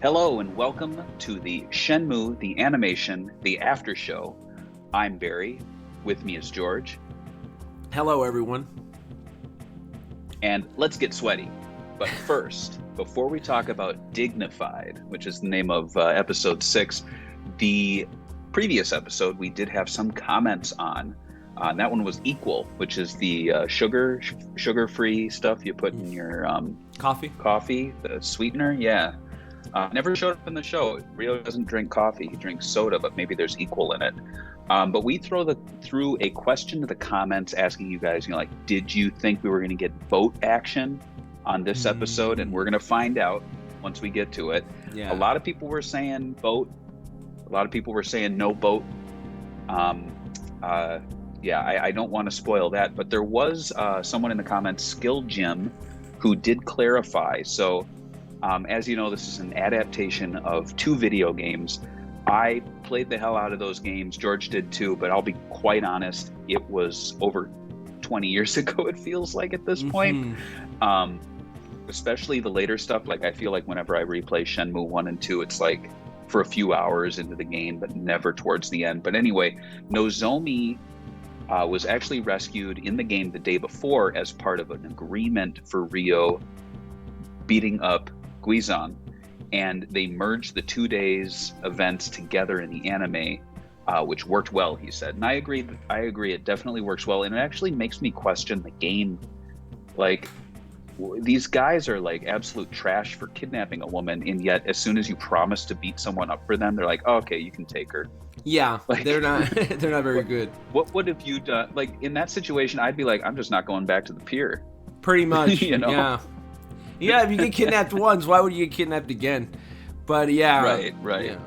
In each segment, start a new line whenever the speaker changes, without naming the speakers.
Hello and welcome to the Shenmue, the animation, the after show. I'm Barry. With me is George.
Hello, everyone.
And let's get sweaty. But first, before we talk about Dignified, which is the name of episode 6, the previous episode we did have some comments on. That one was Equal, which is the sugar-free stuff you put in your coffee, the sweetener. Yeah. Never showed up in the show. Rio doesn't drink coffee; he drinks soda, but maybe there's Equal in it. But we threw a question to the comments asking you guys, did you think we were going to get boat action on this episode? And we're going to find out once we get to it.
Yeah.
A lot of people were saying boat. A lot of people were saying no boat. I don't want to spoil that, but there was someone in the comments, Skill Jim, who did clarify. So, as you know, this is an adaptation of 2 video games. I played the hell out of those games. George did too, but I'll be quite honest, it was over 20 years ago, it feels like at this point. Especially the later stuff. Like, I feel like whenever I replay Shenmue 1 and 2, it's like for a few hours into the game, but never towards the end. But anyway, Nozomi was actually rescued in the game the day before as part of an agreement for Rio beating up Guizan, and they merged the 2 days events together in the anime, which worked well, he said. And I agree, it definitely works well, and it actually makes me question the game. Like, these guys are like absolute trash for kidnapping a woman, and yet as soon as you promise to beat someone up for them, they're like, oh, okay, you can take her.
Yeah, like, they're not very good.
What would have you done? Like, in that situation, I'd be like, I'm just not going back to the pier.
Pretty much,
Yeah.
Yeah, if you get kidnapped once, why would you get kidnapped again? But yeah.
Right. Yeah.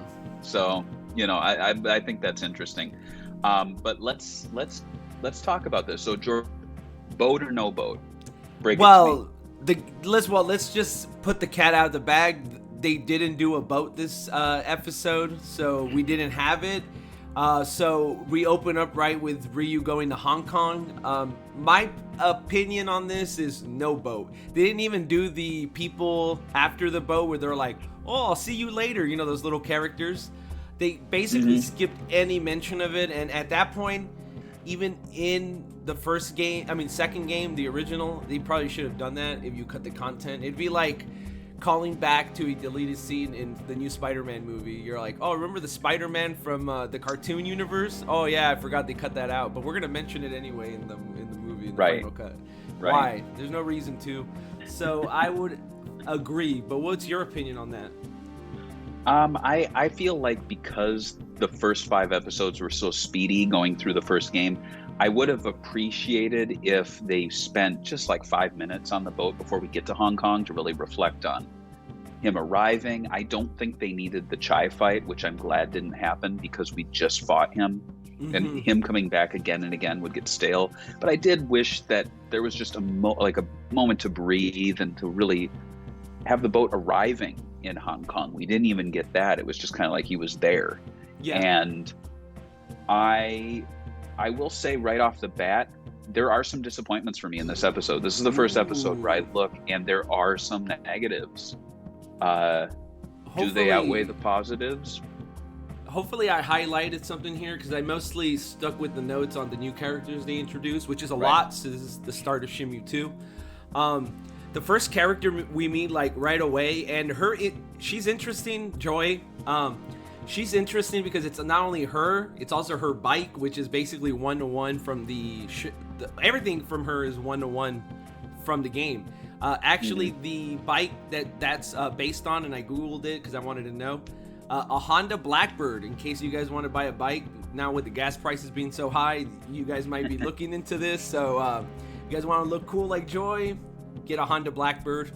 So, I think that's interesting. But let's talk about this. So, George, boat or no boat?
Let's just put the cat out of the bag. They didn't do a boat this episode, so we didn't have it. So we open up right with Ryu going to Hong Kong. My opinion on this is no boat. They didn't even do the people after the boat where they're like, oh, I'll see you later. Those little characters. They basically skipped any mention of it. And at that point, even in the second game, the original, they probably should have done that if you cut the content. It'd be like calling back to a deleted scene in the new Spider-Man movie. You're like, oh, remember the Spider-Man from the cartoon universe? Oh yeah, I forgot they cut that out, but we're gonna mention it anyway in the movie, in the final cut.
Right.
Why? There's no reason to. So I would agree, but what's your opinion on that?
I feel like because the first 5 episodes were so speedy going through the first game, I would have appreciated if they spent just like 5 minutes on the boat before we get to Hong Kong to really reflect on him arriving. I don't think they needed the Chai fight, which I'm glad didn't happen because we just fought him. And him coming back again and again would get stale. But I did wish that there was just a moment to breathe and to really have the boat arriving in Hong Kong. We didn't even get that. It was just kind of like he was there.
Yeah.
And I will say right off the bat, there are some disappointments for me in this episode. This is the first episode where I look and there are some negatives. Do they outweigh the positives?
Hopefully I highlighted something here because I mostly stuck with the notes on the new characters they introduced, which is a lot since the start of Shenmue 2. The first character we meet like right away, and she's interesting, Joy. She's interesting because it's not only her, it's also her bike, which is basically 1-to-1 from everything from her is 1-to-1 from the game. Actually, the bike that's based on, and I googled it because I wanted to know, a Honda Blackbird. In case you guys want to buy a bike now with the gas prices being so high, you guys might be looking into this. So, you guys want to look cool like Joy? Get a Honda Blackbird.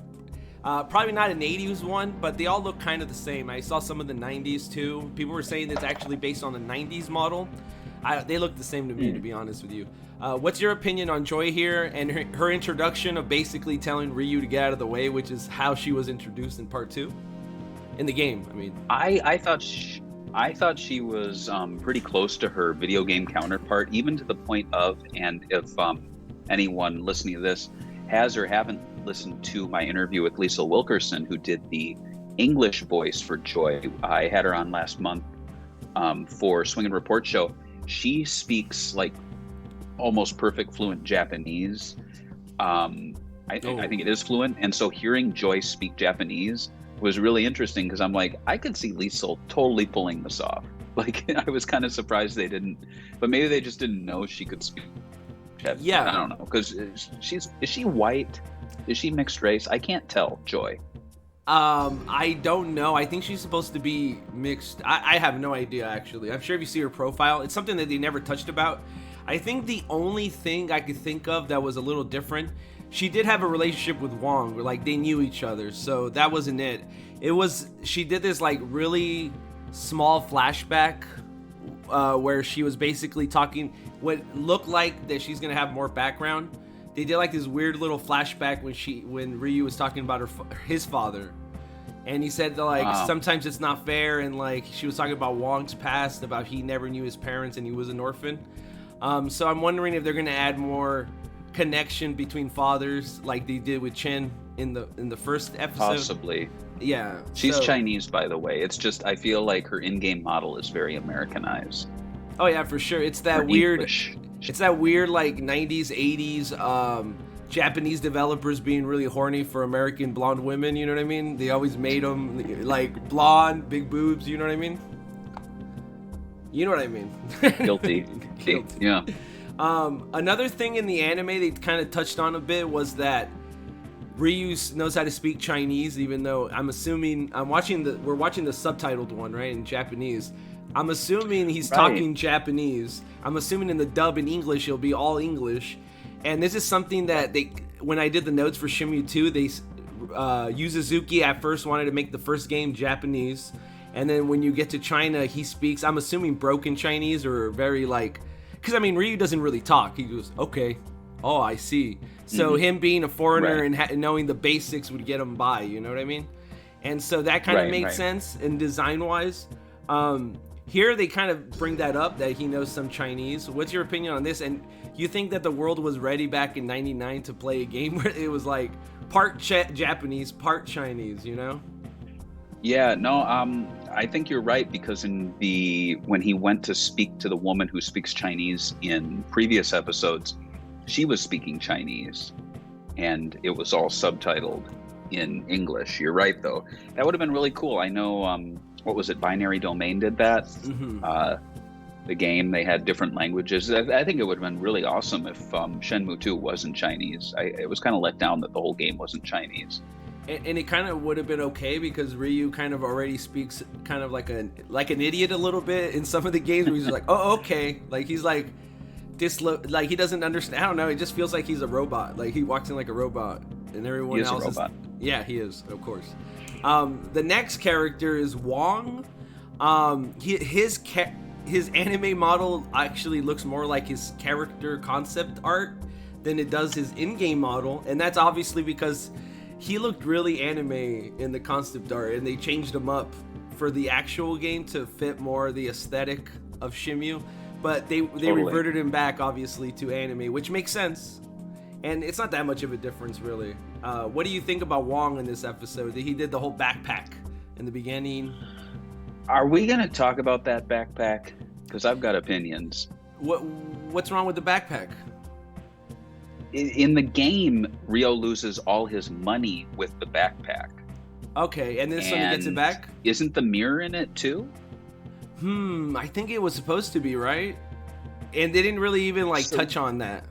Probably not an 80s one, but they all look kind of the same. I saw some of the 90s too. People were saying it's actually based on a 90s model. They look the same to me, to be honest with you. What's your opinion on Joy here and her introduction of basically telling Ryu to get out of the way, which is how she was introduced in part 2? In the game, I mean.
I thought she was pretty close to her video game counterpart, even to the point of, and if anyone listening to this has or haven't listened to my interview with Lisa Wilkerson, who did the English voice for Joy. I had her on last month for Swing and Report Show. She speaks like almost perfect fluent Japanese. I think it is fluent, and so hearing Joy speak Japanese was really interesting because I'm like, I could see Liesel totally pulling this off. Like, I was kind of surprised they didn't, but maybe they just didn't know she could speak.
Yeah,
I don't know, because is she white? Is she mixed race? I can't tell. Joy.
I don't know. I think she's supposed to be mixed. I have no idea, actually. I'm sure if you see her profile, it's something that they never touched about. I think the only thing I could think of that was a little different, she did have a relationship with Wong, like they knew each other, so that wasn't it. It was, she did this like really small flashback where she was basically talking what looked like that she's gonna have more background. They did like this weird little flashback when Ryu was talking about his father, and he said that like sometimes it's not fair, and like she was talking about Wong's past, about he never knew his parents and he was an orphan. So I'm wondering if they're gonna add more connection between fathers like they did with Chen in the first episode.
Possibly.
Yeah.
She's Chinese, by the way. It's just I feel like her in-game model is very Americanized.
Oh yeah, for sure. It's that weird English. It's that weird like 90s, 80s Japanese developers being really horny for American blonde women, you know what I mean? They always made them like blonde, big boobs, you know what I mean? You know what I mean?
Guilty. Yeah.
Another thing in the anime they kind of touched on a bit was that Ryu knows how to speak Chinese, even though we're watching the subtitled one, right, in Japanese. I'm assuming he's talking Japaneze. I'm assuming in the dub in English, it'll be all English. And this is something that when I did the notes for Shenmue 2, Yu Suzuki at first wanted to make the first game Japanese. And then when you get to China, he speaks, I'm assuming broken Chinese or very like, because I mean, Ryu doesn't really talk. He goes, okay, oh, I see. So him being a foreigner and knowing the basics would get him by, you know what I mean? And so that kind of made sense in design-wise. Here they kind of bring that up, that he knows some Chinese. What's your opinion on this? And you think that the world was ready back in 99 to play a game where it was like part Japanese, part Chinese, you know?
Yeah, no, I think you're right, because when he went to speak to the woman who speaks Chinese in previous episodes, she was speaking Chinese and it was all subtitled in English. You're right, though. That would have been really cool. I know, what was it? Binary Domain did that. The game, they had different languages. I think it would have been really awesome if Shenmue 2 wasn't Chinese. It was kind of let down that the whole game wasn't Chinese.
And it kind of would have been okay because Ryu kind of already speaks kind of like an idiot a little bit in some of the games where he's like, oh, okay. Like he's like, like he doesn't understand. I don't know. It just feels like he's a robot. Like he walks in like a robot and everyone else is a robot. Yeah, he is, of course. The next character is Wong. His anime model actually looks more like his character concept art than it does his in-game model, and that's obviously because he looked really anime in the concept art, and they changed him up for the actual game to fit more the aesthetic of Shenmue. But they reverted him back, obviously, to anime, which makes sense. And it's not that much of a difference, really. What do you think about Wong in this episode? He did the whole backpack in the beginning.
Are we going to talk about that backpack? Because I've got opinions.
What's wrong with the backpack?
In the game, Ryo loses all his money with the backpack.
Okay, and then somebody gets it back?
Isn't the mirror in it too?
I think it was supposed to be, right? And they didn't really even touch on that.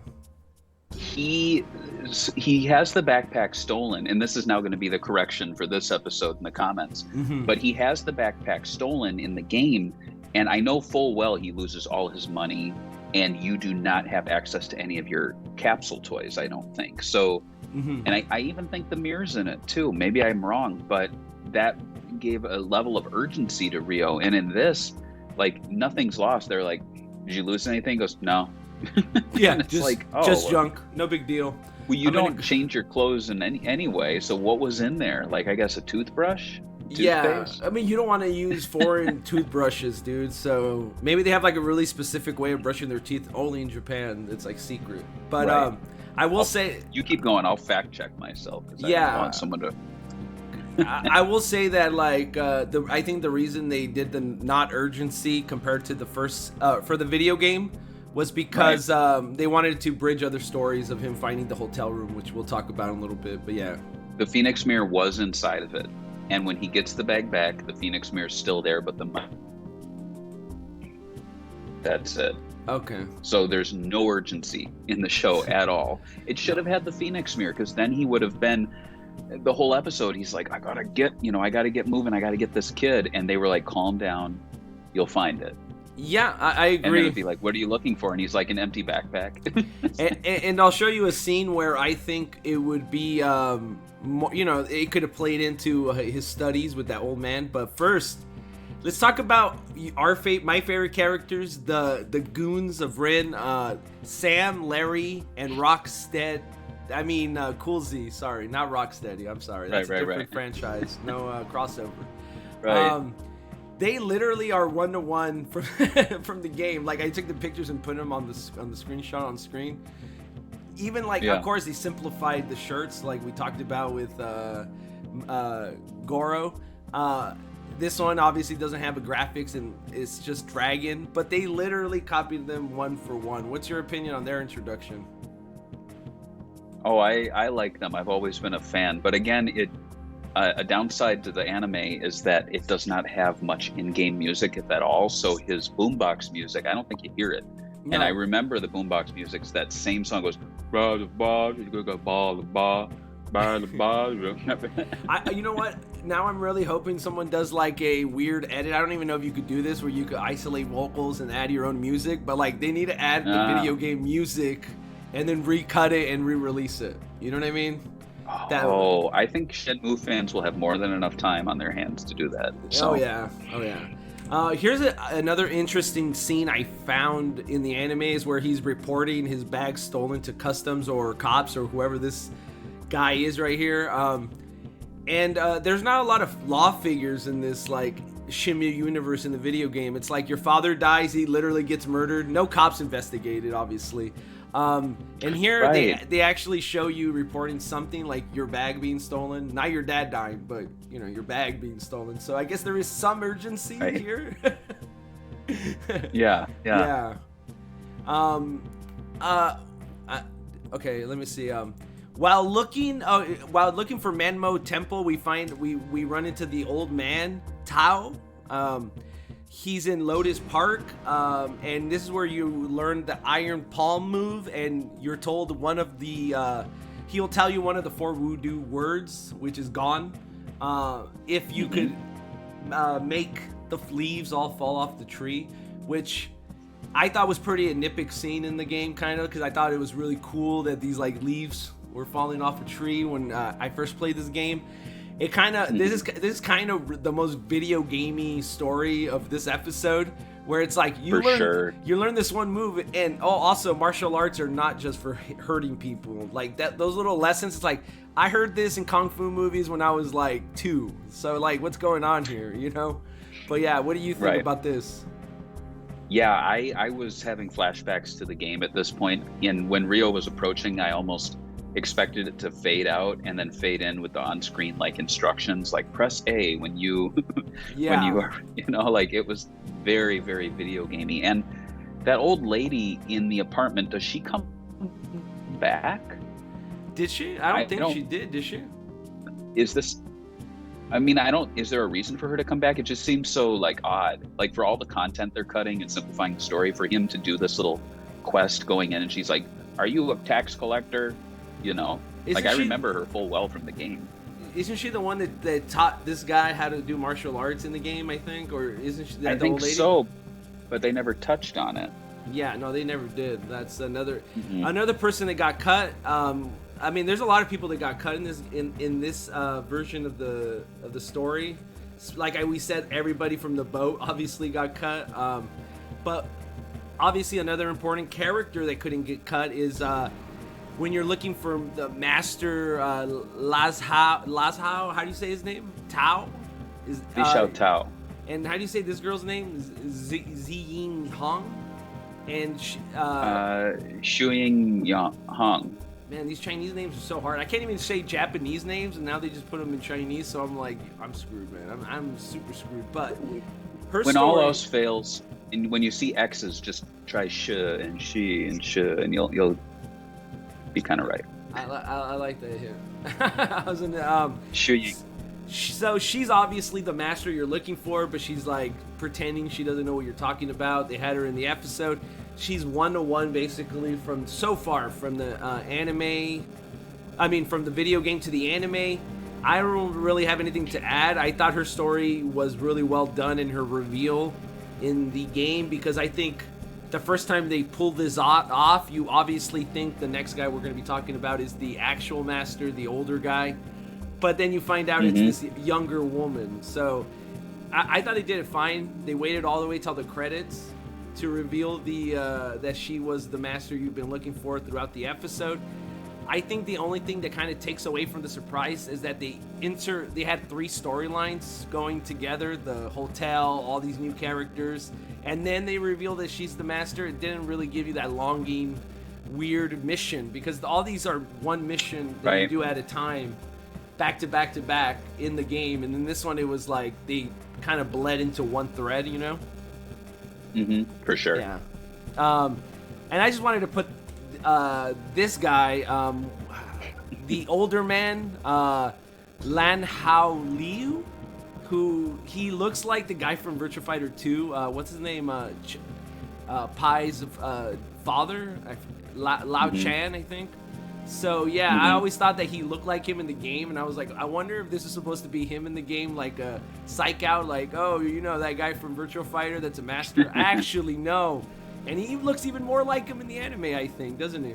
He
has the backpack stolen, and this is now going to be the correction for this episode in the comments. But he has the backpack stolen in the game, and I know full well he loses all his money, and you do not have access to any of your capsule toys, I don't think. So, and I even think the mirror's in it too. Maybe I'm wrong, but that gave a level of urgency to Ryo. And in this, like, nothing's lost. They're like, did you lose anything? He goes, no.
Yeah, just junk. No big deal.
Well, you don't change your clothes in anyway, so what was in there? Like, I guess a toothbrush? Toothpaste?
Yeah, I mean, you don't want to use foreign toothbrushes, dude, so maybe they have like a really specific way of brushing their teeth only in Japan. It's like secret. But I will say...
You keep going, I'll fact check myself, because I don't want someone to...
I will say that like I think the reason they did the not urgency compared to the first for the video game was because they wanted to bridge other stories of him finding the hotel room, which we'll talk about in a little bit. But yeah,
The Phoenix Mirror was inside of it, and when he gets the bag back, the Phoenix Mirror's still there, but that's it.
okay.
So there's no urgency in the show at all. It should have had the Phoenix Mirror, because then he would have been the whole episode. He's like, I gotta get moving. I gotta get this kid. And they were like, calm down. You'll find it.
Yeah, I agree.
And then it'd be like, what are you looking for? And he's like, an empty backpack.
and I'll show you a scene where I think it would be, it could have played into his studies with that old man. But first, let's talk about my favorite characters, the goons of Rin, Sam, Larry, and Rocksteady. I mean, Cool Z. Sorry, not Rocksteady. I'm sorry. That's a different franchise. No crossover.
Right.
They literally are 1-to-1 from the game. Like I took the pictures and put them on the screenshot on screen. Even like, of course, they simplified the shirts, like we talked about with Goro. This one obviously doesn't have a graphics and it's just Dragon, but they literally copied them 1-for-1. What's your opinion on their introduction?
Oh, I like them. I've always been a fan. But again, a downside to the anime is that it does not have much in-game music, if at all. So his boombox music, I don't think you hear it. No. And I remember the boombox music's that same song goes, you
know what? Now I'm really hoping someone does like a weird edit. I don't even know if you could do this, where you could isolate vocals and add your own music. But like, they need to add the video game music and then recut it and re-release it. You know what I mean?
I think Shenmue fans will have more than enough time on their hands to do that. So.
Oh yeah. Here's another interesting scene I found in the animes where he's reporting his bag stolen to customs or cops or whoever this guy is right here. And there's not a lot of law figures in this like Shenmue universe in the video game. It's like your father dies, he literally gets murdered. No cops investigated, obviously. And here they actually show you reporting something like your bag being stolen. Not your dad dying, but your bag being stolen. So I guess there is some urgency here.
Yeah.
Okay, let me see. While looking for Manmo Temple, we run into the old man Tao. He's in Lotus Park, and this is where you learn the Iron Palm move, and you're told he'll tell you one of the 4 voodoo words, which is gone. If you could make the leaves all fall off the tree, which I thought was pretty a nitpick scene in the game, kind of, because I thought it was really cool that these like leaves were falling off a tree when I first played this game. It kind of this is kind of the most video gamey story of this episode, where it's like you learn this one move, and also martial arts are not just for hurting people. Like that, those little lessons. It's like I heard this in kung fu movies when I was like 2. So like, what's going on here, But yeah, what do you think about this?
Yeah, I was having flashbacks to the game at this point, and when Rio was approaching, I almost expected it to fade out and then fade in with the on-screen like instructions, like press A when you when you are, like it was very, very video gamey. And that old lady in the apartment, does she come back?
Did she? I don't think she did she?
Is there a reason for her to come back? It just seems so like odd, like for all the content they're cutting and simplifying the story, for him to do this little quest going in and she's like, are you a tax collector? I remember her full well from the game.
Isn't she the one that taught this guy how to do martial arts in the game, I think? Or isn't she the old lady? I think
so, but they never touched on it.
Yeah, no, they never did. That's another person that got cut. I mean, there's a lot of people that got cut in this version of the story. Like we said, everybody from the boat obviously got cut. But obviously another important character that couldn't get cut is when you're looking for the master Lazhao, how do you say his name? Tao?
Xiao Tao.
And how do you say this girl's name? Ziying Hong? And
Shuying Hong.
man, these Chinese names are so hard. I can't even say Japanese names, and now they just put them in Chinese. So I'm like, I'm screwed, man. I'm super screwed. But her
When
story,
all else fails, and when you see X's, just try sh and she and sh, and you'll be kind of right.
I like that hit. I was in the
Shu.
So she's obviously the master you're looking for, but she's like pretending she doesn't know what you're talking about. They had her in the episode. She's 1-to-1 basically from the anime. I mean, from the video game to the anime. I don't really have anything to add. I thought her story was really well done in her reveal in the game, because I think the first time they pull this off, you obviously think the next guy we're going to be talking about is the actual master, the older guy. But then you find out it's this younger woman. So I thought they did it fine. They waited all the way till the credits to reveal that she was the master you've been looking for throughout the episode. I think the only thing that kind of takes away from the surprise is that they had 3 storylines going together: the hotel, all these new characters, and then they reveal that she's the master. It didn't really give you that longing, weird mission, because all these are one mission that you do at a time, back to back to back in the game. And then this one, it was like they kind of bled into one thread, you know?
For sure.
Yeah. And I just wanted to put this guy, the older man, Lan Hao Liu, who he looks like the guy from Virtua Fighter 2. What's his name? Pai's father, Lao Chan, I think. So yeah, I always thought that he looked like him in the game, and I was like, I wonder if this is supposed to be him in the game, like a psych out, like, oh, you know that guy from Virtua Fighter that's a master? Actually, no. And he looks even more like him in the anime, I think, doesn't he?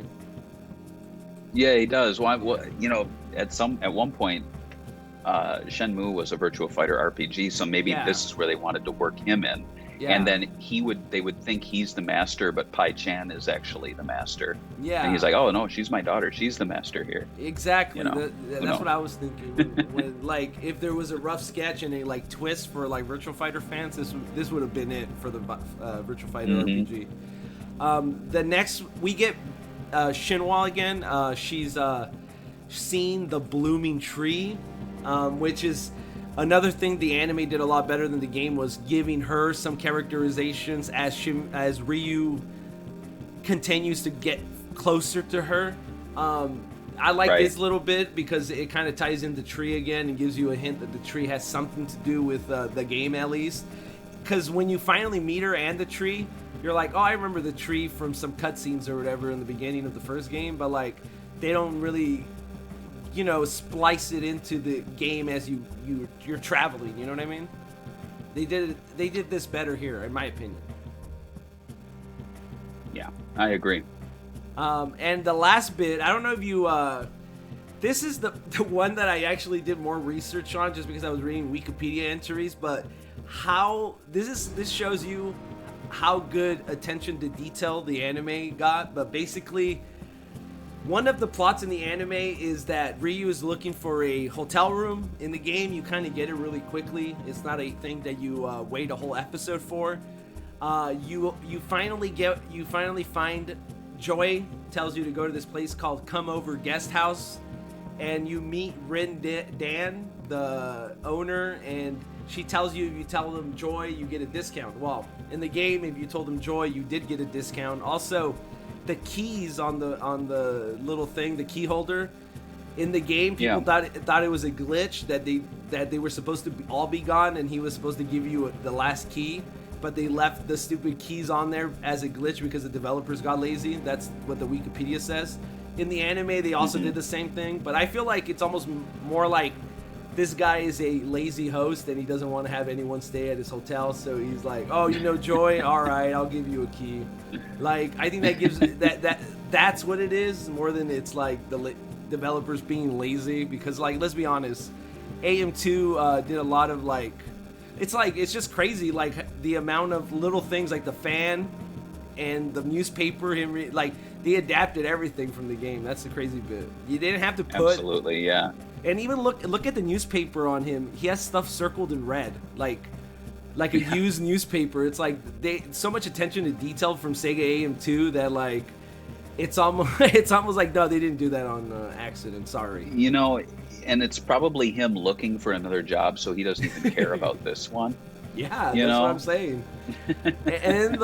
Yeah, he does. Well, you know, at one point, Shenmue was a Virtua Fighter RPG, so maybe this is where they wanted to work him in. Yeah. And then they would think he's the master, but Pai Chan is actually the master. Yeah. And he's like, oh no, she's my daughter. She's the master here.
Exactly. You know? That's what I was thinking. when like, if there was a rough sketch and a like twist for like Virtua Fighter fans, this would have been it for the Virtua Fighter RPG. The next we get Shenhua again. She's seen the blooming tree, which is another thing the anime did a lot better than the game, was giving her some characterizations as Ryu continues to get closer to her. I like this little bit because it kind of ties into tree again and gives you a hint that the tree has something to do with the game, at least. Because when you finally meet her and the tree, you're like, oh, I remember the tree from some cutscenes or whatever in the beginning of the first game, but like they don't really, you know, splice it into the game as you're traveling. You know what I mean? They did this better here, in my opinion.
Yeah, I agree.
And the last bit, I don't know if you. This is the one that I actually did more research on, just because I was reading Wikipedia entries. But how this shows you how good attention to detail the anime got. But basically, one of the plots in the anime is that Ryu is looking for a hotel room. In the game, you kind of get it really quickly. It's not a thing that you wait a whole episode for. You finally find Joy tells you to go to this place called Come Over Guest House, and you meet Rin Dan, the owner, and she tells you if you tell them Joy, you get a discount. Well, in the game, if you told them Joy, you did get a discount. Also, the keys on the little thing, the key holder, in the game, people thought it was a glitch that they were supposed to all be gone, and he was supposed to give you the last key, but they left the stupid keys on there as a glitch because the developers got lazy. That's what the Wikipedia says. In the anime, they also did the same thing, but I feel like it's almost more like this guy is a lazy host and he doesn't want to have anyone stay at his hotel, so he's like, oh, you know Joy? All right, I'll give you a key. Like, I think that gives that's what it is, more than it's like the developers being lazy, because like, let's be honest, AM2 did a lot of like, it's just crazy, like the amount of little things like the fan and the newspaper, like they adapted everything from the game. That's the crazy bit. You didn't have to put
absolutely, yeah.
And even look at the newspaper on him. He has stuff circled in red, like a used newspaper. It's like so much attention to detail from Sega AM2 that like it's almost like, no, they didn't do that on accident. Sorry.
You know, and it's probably him looking for another job, so he doesn't even care about this one.
Yeah,
You
that's
know?
what I'm saying. And then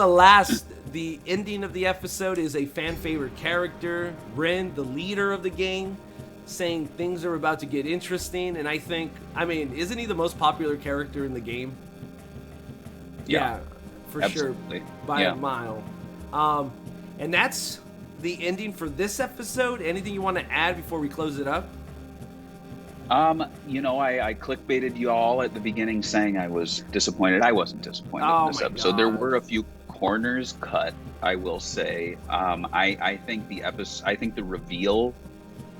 the ending of the episode is a fan favorite character, Rin, the leader of the gang, saying things are about to get interesting. And I mean, isn't he the most popular character in the game? Yeah, for
absolutely.
sure, by a mile. And that's the ending for this episode. Anything you want to add before we close it up?
You know, I clickbaited you all at the beginning saying I was disappointed. I wasn't disappointed in this episode.
God.
There were a few corners cut, I will say. I think I think the reveal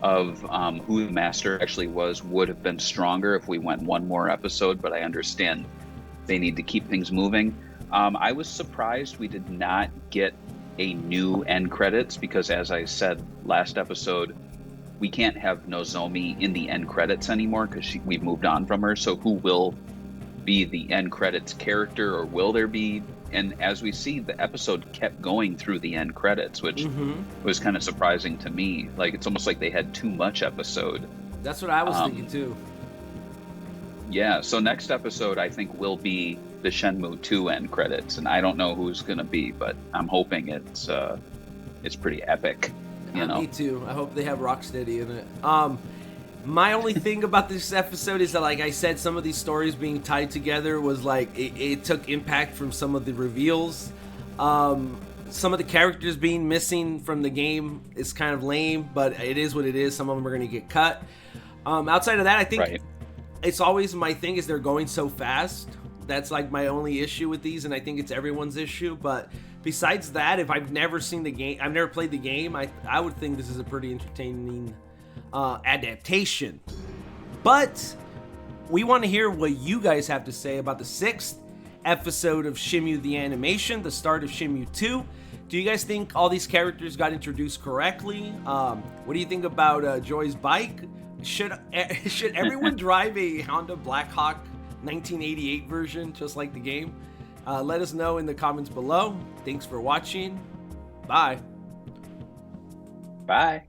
of who the master actually was would have been stronger if we went one more episode, but I understand they need to keep things moving. I was surprised we did not get a new end credits because, as I said last episode, we can't have Nozomi in the end credits anymore because we've moved on from her. So who will be the end credits character, or will there be? And as we see, the episode kept going through the end credits, which was kind of surprising to me. Like, it's almost like they had too much episode.
That's what I was thinking too.
Yeah, so next episode I think will be the Shenmue 2 end credits, and I don't know who's going to be, but I'm hoping it's pretty epic. You know?
Me too. I hope they have Rocksteady in it. My only thing about this episode is that, like I said, some of these stories being tied together was like it took impact from some of the reveals. Some of the characters being missing from the game is kind of lame, but it is what it is. Some of them are going to get cut. Outside of that, I think it's always my thing is they're going so fast. That's like my only issue with these, and I think it's everyone's issue. But besides that, if I've never seen the game, I've never played the game, I would think this is a pretty entertaining adaptation. But we want to hear what you guys have to say about the 6th episode of Shenmue the animation, the start of Shenmue 2. Do you guys think all these characters got introduced correctly? What do you think about Joy's bike? Should everyone drive a Honda Blackhawk 1988 version just like the game? Let us know in the comments below. Thanks for watching. Bye.
Bye.